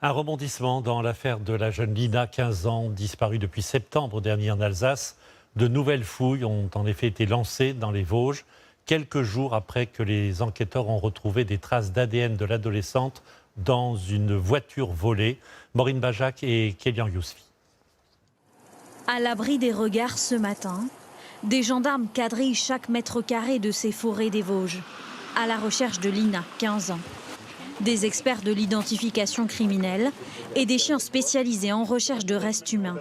Un rebondissement dans l'affaire de la jeune Lina, 15 ans, disparue depuis septembre dernier en Alsace. De nouvelles fouilles ont en effet été lancées dans les Vosges, quelques jours après que les enquêteurs ont retrouvé des traces d'ADN de l'adolescente dans une voiture volée. Maureen Bajac et Kélian Yousfi. À l'abri des regards ce matin, des gendarmes quadrillent chaque mètre carré de ces forêts des Vosges, à la recherche de Lina, 15 ans. Des experts de l'identification criminelle et des chiens spécialisés en recherche de restes humains.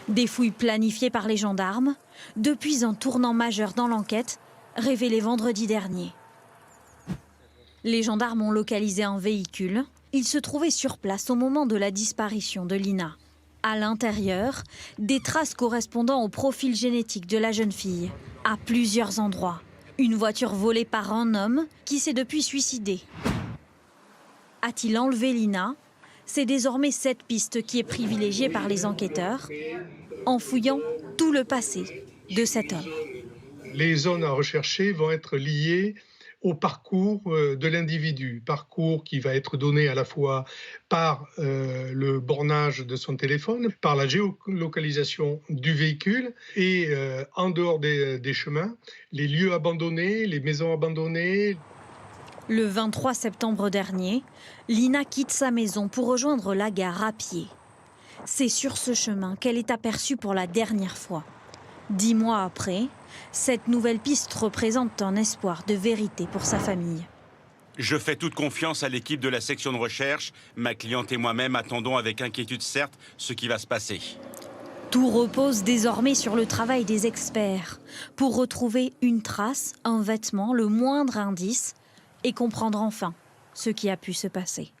Des fouilles planifiées par les gendarmes depuis un tournant majeur dans l'enquête révélé vendredi dernier. Les gendarmes ont localisé un véhicule. Il se trouvait sur place au moment de la disparition de Lina. À l'intérieur, des traces correspondant au profil génétique de la jeune fille, à plusieurs endroits. Une voiture volée par un homme qui s'est depuis suicidé. A-t-il enlevé Lina? C'est désormais cette piste qui est privilégiée par les enquêteurs, en fouillant tout le passé de cet homme. Les zones à rechercher vont être liées au parcours de l'individu, parcours qui va être donné à la fois par le bornage de son téléphone, par la géolocalisation du véhicule et en dehors des chemins, les lieux abandonnés, les maisons abandonnées. Le 23 septembre dernier, Lina quitte sa maison pour rejoindre la gare à pied. C'est sur ce chemin qu'elle est aperçue pour la dernière fois. 10 mois après, cette nouvelle piste représente un espoir de vérité pour sa famille. Je fais toute confiance à l'équipe de la section de recherche. Ma cliente et moi-même attendons avec inquiétude certes ce qui va se passer. Tout repose désormais sur le travail des experts pour retrouver une trace, un vêtement, le moindre indice et comprendre enfin ce qui a pu se passer.